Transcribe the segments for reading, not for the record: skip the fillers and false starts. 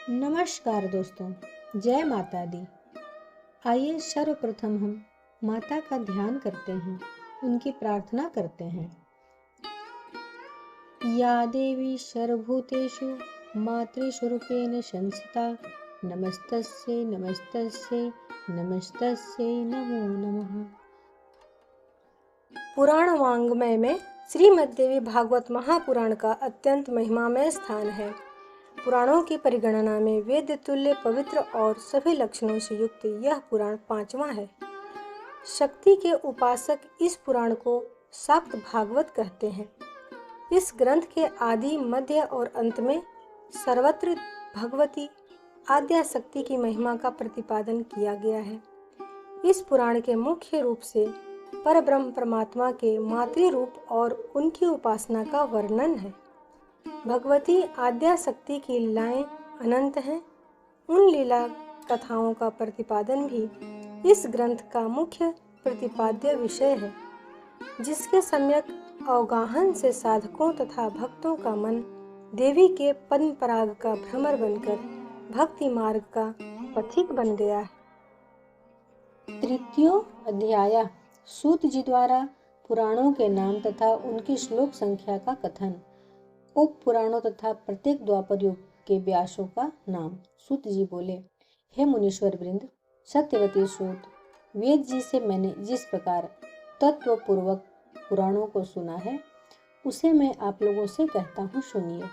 नमस्कार दोस्तों, जय माता दी। आइए सर्वप्रथम हम माता का ध्यान करते हैं, उनकी प्रार्थना करते हैं। या देवी सर्वभूतेषु मातृस्वरूपेण संस्थिता नमस्तस्यै नमस्तस्यै नमस्तस्यै नमो नमः। पुराण वाङ्मय में श्रीमद्देवी भागवत महापुराण का अत्यंत महिमामय स्थान है। पुराणों की परिगणना में वेद तुल्य पवित्र और सभी लक्षणों से युक्त यह पुराण 5वां है। शक्ति के उपासक इस पुराण को शाक्त भागवत कहते हैं। इस ग्रंथ के आदि मध्य और अंत में सर्वत्र भगवती आद्या शक्ति की महिमा का प्रतिपादन किया गया है। इस पुराण के मुख्य रूप से परब्रह्म परमात्मा के मातृ रूप और उनकी उपासना का वर्णन है। भगवती आद्या शक्ति की लीलाएं अनंत हैं। उन लीला कथाओं का प्रतिपादन भी इस ग्रंथ का मुख्य प्रतिपाद्य विषय है, जिसके सम्यक अवगाहन से साधकों तथा भक्तों का मन देवी के पद्म पराग का भ्रमर बनकर भक्ति मार्ग का पथिक बन गया है। तृतीय अध्याय सूत जी द्वारा पुराणों के नाम तथा उनकी श्लोक संख्या का कथन। उप पुराणों तथा प्रत्येक द्वापर युग के व्यासों का नाम। सूत जी बोले, हे मुनीश्वर वृंद, सत्यवती सूत, वेद जी से मैंने जिस प्रकार तत्व पूर्वक पुराणों को सुना है, उसे मैं आप लोगों से कहता हूँ, सुनिए।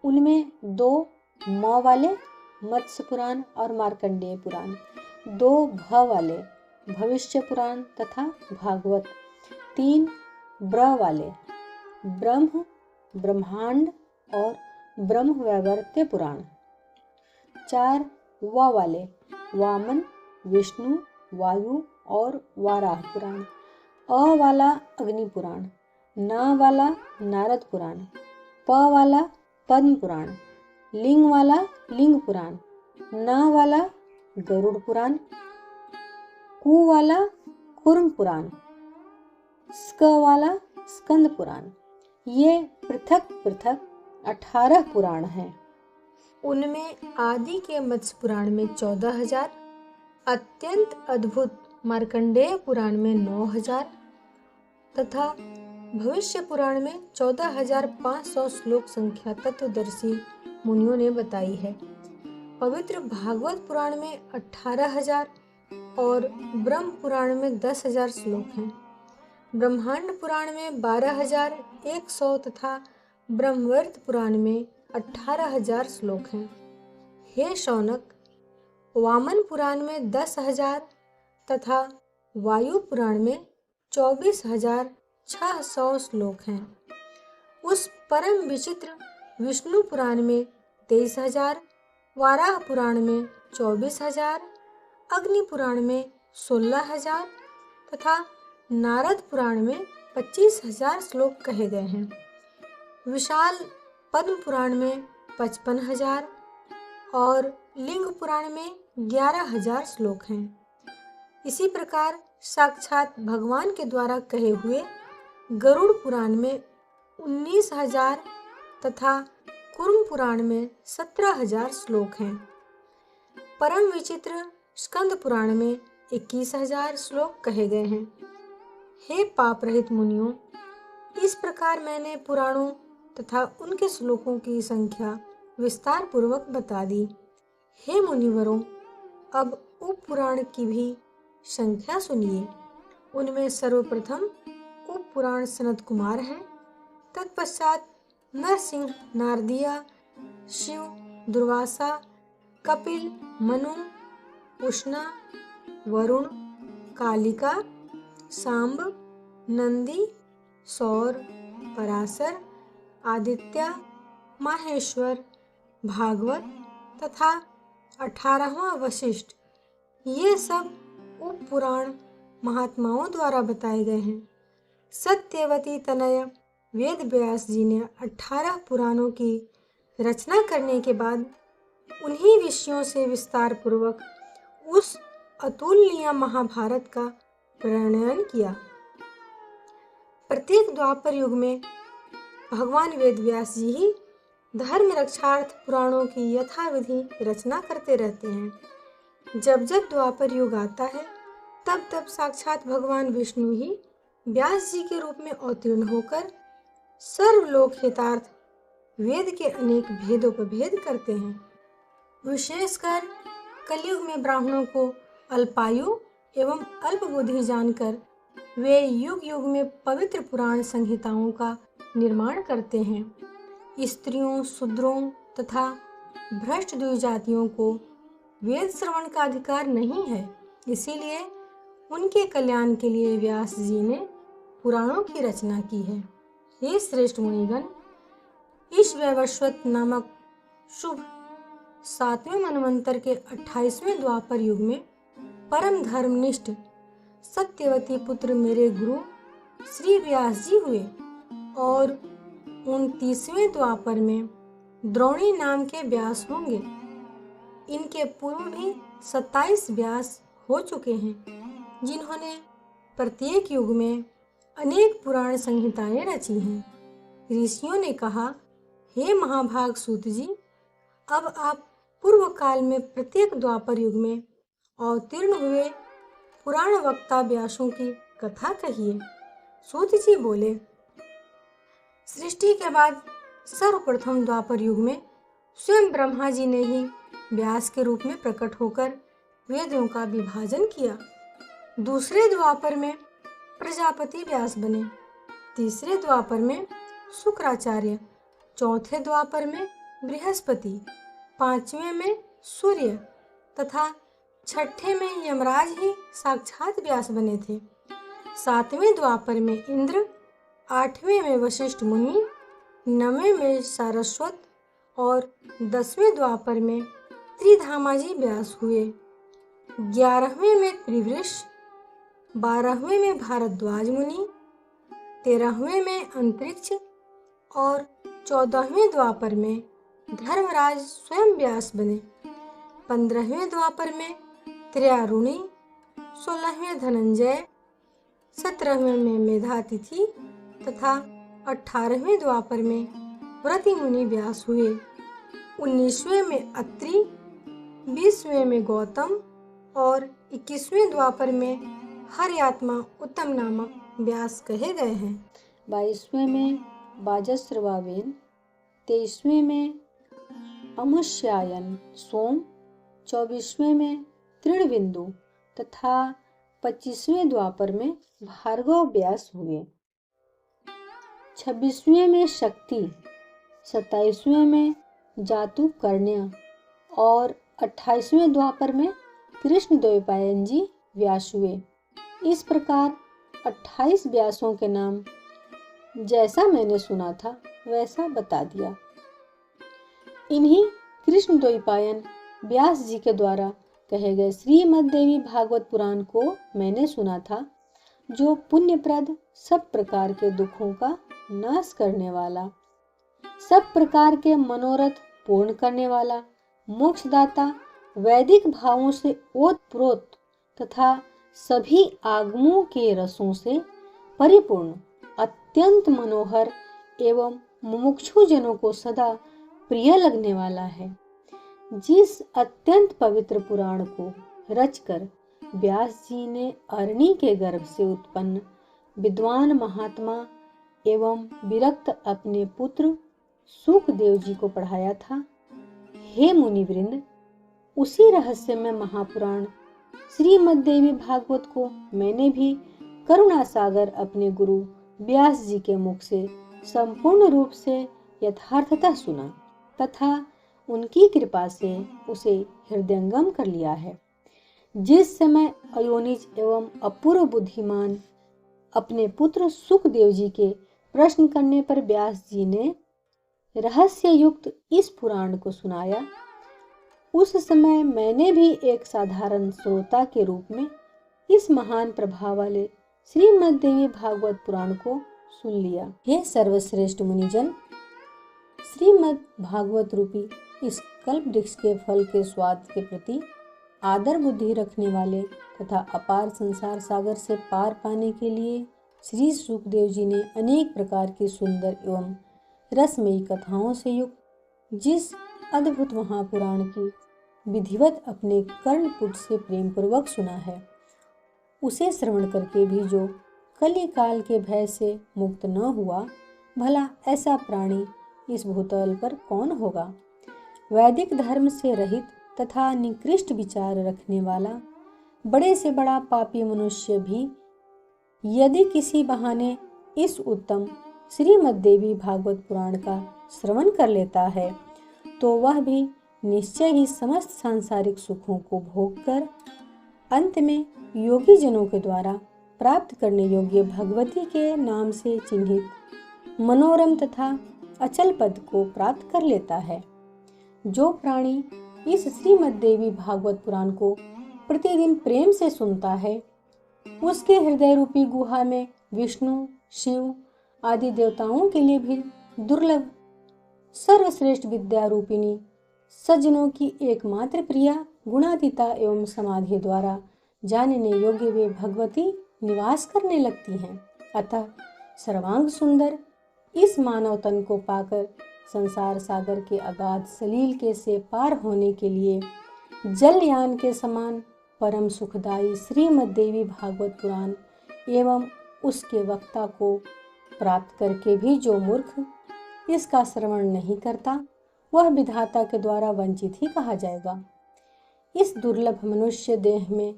उनमें 2 म वाले मत्स्य पुराण और मार्कंडेय पुराण, 2 भ वाले भविष्य पुराण तथा भागवत, 3 ब्र वाले ब्रह्म ब्रह्मांड और ब्रह्म वैवर्त्य पुराण, 4 व वाले वामन विष्णु वायु और वाराह पुराण, अ वाला अग्नि पुराण, न वाला नारद पुराण, प वाला पद्म पुराण, लिंग वाला लिंग पुराण, न वाला गरुड़ पुराण, कु वाला कूर्म पुराण, स्क वाला स्कंद पुराण। ये पृथक पृथक 18 पुराण हैं। उनमें आदि के मत्स्य पुराण में 14,000, अत्यंत अद्भुत मार्कंडेय पुराण में 9,000 तथा भविष्य पुराण में 14,500 श्लोक संख्या तत्वदर्शी मुनियों ने बताई है। पवित्र भागवत पुराण में 18,000 और ब्रह्म पुराण में 10,000 श्लोक हैं। ब्रह्मांड पुराण में 12,100 तथा ब्रह्मवर्त पुराण में 18,000 श्लोक हैं। हे शौनक, वामन पुराण में 10,000 तथा वायु पुराण में 24,600 श्लोक हैं। उस परम विचित्र विष्णु पुराण में 23,000, वाराह पुराण में 24,000, अग्नि पुराण में 16,000 तथा नारद पुराण में 25,000 श्लोक कहे गए हैं। विशाल पद्म पुराण में 55,000 और लिंग पुराण में 11,000 श्लोक हैं। इसी प्रकार साक्षात भगवान के द्वारा कहे हुए गरुड़ पुराण में 19,000 तथा कूर्म पुराण में 17,000 श्लोक हैं। परम विचित्र स्कंद पुराण में 21,000 श्लोक कहे गए हैं। हे पाप रहित मुनियों, इस प्रकार मैंने पुराणों तथा उनके श्लोकों की संख्या विस्तार पूर्वक बता दी। हे मुनिवरों, अब उप पुराण की भी संख्या सुनिए। उनमें सर्वप्रथम उप पुराण सनत कुमार हैं। तत्पश्चात नरसिंह, नारदिया, शिव, दुर्वासा, कपिल, मनु, उष्णा, वरुण, कालिका, सांब, नंदी, सौर, पराशर, आदित्य, माहेश्वर, भागवत तथा 18वां वशिष्ठ। ये सब उप पुराण महात्माओं द्वारा बताए गए हैं। सत्यवती तनय वेद व्यास जी ने 18 पुराणों की रचना करने के बाद उन्हीं विषयों से विस्तार पूर्वक उस अतुलनीय महाभारत का प्रणयन किया। प्रत्येक द्वापर युग में भगवान वेद व्यास जी ही धर्म रक्षार्थ पुराणों की यथाविधि रचना करते रहते हैं। जब जब द्वापर युग आता है तब तब साक्षात भगवान विष्णु ही व्यास जी के रूप में अवतीर्ण होकर सर्वलोक हितार्थ वेद के अनेक भेदोपभेद करते हैं। विशेषकर कलयुग में ब्राह्मणों को अल्पायु एवं अल्प बुद्धि जानकर वे युग युग में पवित्र पुराण संहिताओं का निर्माण करते हैं। स्त्रियों, शूद्रों तथा भ्रष्ट द्विजातियों को वेद श्रवण का अधिकार नहीं है, इसीलिए उनके कल्याण के लिए व्यास जी ने पुराणों की रचना की है। हे श्रेष्ठ मुनिगण, इस वैवस्वत नामक शुभ 7वें मनवंतर के 28वें द्वापर युग में परम धर्मनिष्ठ सत्यवती पुत्र मेरे गुरु श्री व्यास जी हुए और 29वें द्वापर में द्रोणी नाम के व्यास होंगे। इनके पूर्व भी 27 व्यास हो चुके हैं, जिन्होंने प्रत्येक युग में अनेक पुराण संहिताएं रची हैं। ऋषियों ने कहा, हे महाभाग सूत जी, अब आप पूर्व काल में प्रत्येक द्वापर युग में अवतीर्ण हुए पुराण वक्ता व्यासों की कथा कहिए। सूत जी बोले, सृष्टि के बाद सर्वप्रथम द्वापर युग में स्वयं ब्रह्मा जी ने ही व्यास के रूप में प्रकट होकर वेदों का विभाजन किया। दूसरे द्वापर में प्रजापति व्यास बने, तीसरे द्वापर में शुक्राचार्य, चौथे द्वापर में बृहस्पति, 5वें में सूर्य तथा छठे में यमराज ही साक्षात व्यास बने थे। 7वें द्वापर में इंद्र, 8वें में वशिष्ठ मुनि, 9वें में सारस्वत और 10वें द्वापर में त्रिधामाजी व्यास हुए। 11वें में त्रिवृष, 12वें में भारद्वाज मुनि, 13वें में अंतरिक्ष और 14वें द्वापर में धर्मराज स्वयं व्यास बने। 15वें द्वापर में त्र्यारुणी, 16वें धनंजय, 17वें में मेधातिथि तथा 18वें द्वापर में व्रति मुनि व्यास हुए। 19वें में अत्रि, 20वें में गौतम और 21वें द्वापर में हरियात्मा उत्तम नामक व्यास कहे गए हैं। 22वें में बाजस्रवावेन, 23वें में अमुष्यायन सोम, 24वें में तृणबिंदु तथा 25वें द्वापर में भार्गव व्यास हुए। 26वें में शक्ति, 27वें में जातुकर्ण्य और 28वें द्वापर में कृष्ण द्वैपायन जी व्यास हुए। इस प्रकार 28 व्यासों के नाम जैसा मैंने सुना था वैसा बता दिया। इन्हीं कृष्ण द्वैपायन व्यास जी के द्वारा कहे गए श्रीमद् देवी भागवत पुराण को मैंने सुना था, जो पुण्यप्रद, सब प्रकार के दुखों का नाश करने वाला, सब प्रकार के मनोरथ पूर्ण करने वाला, मोक्षदाता, वैदिक भावों से ओतप्रोत तथा सभी आगमों के रसों से परिपूर्ण, अत्यंत मनोहर एवं मुमुक्षु जनों को सदा प्रिय लगने वाला है। जिस अत्यंत पवित्र पुराण को रचकर व्यास जी ने अरणी के गर्भ से उत्पन्न विद्वान महात्मा एवं विरक्त अपने पुत्र सुखदेव जी को पढ़ाया था, हे मुनिवृंद, उसी रहस्यमय महापुराण श्रीमद् देवी भागवत को मैंने भी करुणा सागर अपने गुरु व्यास जी के मुख से संपूर्ण रूप से यथार्थतः सुना तथा उनकी कृपा से उसे हृदयंगम कर लिया है। जिस समय अयोनिज एवं अपूर्व बुद्धिमान अपने पुत्र सुखदेव जी के प्रश्न करने पर व्यास जी ने रहस्य युक्त इस पुराण को सुनाया, उस समय मैंने भी एक साधारण श्रोता के रूप में इस महान प्रभाव वाले श्रीमद् देवी भागवत पुराण को सुन लिया। हे सर्वश्रेष्ठ मुनिजन, श्रीमद् भागवत रूपी इस कल्प वृक्ष के फल के स्वाद के प्रति आदर बुद्धि रखने वाले तथा अपार संसार सागर से पार पाने के लिए श्री सुखदेव जी ने अनेक प्रकार की सुंदर एवं रसमयी कथाओं से युक्त जिस अद्भुत महापुराण की विधिवत अपने कर्णपुट से प्रेम पूर्वक सुना है, उसे श्रवण करके भी जो कली काल के भय से मुक्त न हुआ, भला ऐसा प्राणी इस भूतल पर कौन होगा। वैदिक धर्म से रहित तथा निकृष्ट विचार रखने वाला बड़े से बड़ा पापी मनुष्य भी यदि किसी बहाने इस उत्तम श्रीमद्देवी भागवत पुराण का श्रवण कर लेता है, तो वह भी निश्चय ही समस्त सांसारिक सुखों को भोगकर अंत में योगी जनों के द्वारा प्राप्त करने योग्य भगवती के नाम से चिन्हित मनोरम तथा अचल पद को प्राप्त कर लेता है। जो प्राणी इस श्रीमद्देवी भागवत पुराण को प्रतिदिन प्रेम से सुनता है, उसके हृदय रूपी गुहा में विष्णु, शिव आदि देवताओं के लिए भी दुर्लभ सर्वश्रेष्ठ विद्या रूपिणी सज्जनों की एकमात्र प्रिया गुणातीता एवं समाधि द्वारा जानने योग्य वे भगवती निवास करने लगती हैं। अतः सर्वांग सुंदर इस मानव तन को पाकर संसार सागर के अगाध सलील के से पार होने के लिए जलयान के समान परम सुखदायी श्रीमद्देवी भागवत पुराण एवं उसके वक्ता को प्राप्त करके भी जो मूर्ख इसका श्रवण नहीं करता, वह विधाता के द्वारा वंचित ही कहा जाएगा। इस दुर्लभ मनुष्य देह में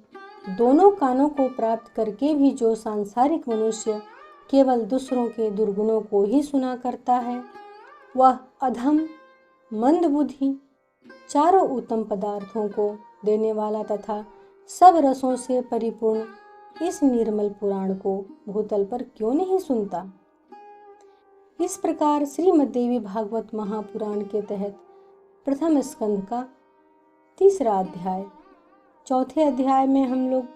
दोनों कानों को प्राप्त करके भी जो सांसारिक मनुष्य केवल दूसरों के दुर्गुणों को ही सुना करता है, वह अधम मंदबुद्धि चारों उत्तम पदार्थों को देने वाला तथा सब रसों से परिपूर्ण इस निर्मल पुराण को भूतल पर क्यों नहीं सुनता। इस प्रकार श्रीमद्देवी भागवत महापुराण के तहत प्रथम स्कंद का 3रा अध्याय, चौथे अध्याय में हम लोग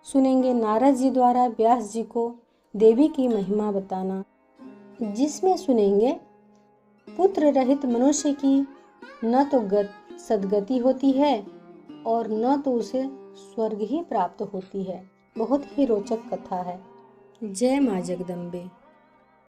सुनेंगे नारद जी द्वारा व्यास जी को देवी की महिमा बताना, जिसमें सुनेंगे पुत्र रहित मनुष्य की न तो सद्गति होती है और न तो उसे स्वर्ग ही प्राप्त होती है। बहुत ही रोचक कथा है। जय माँ जगदम्बे।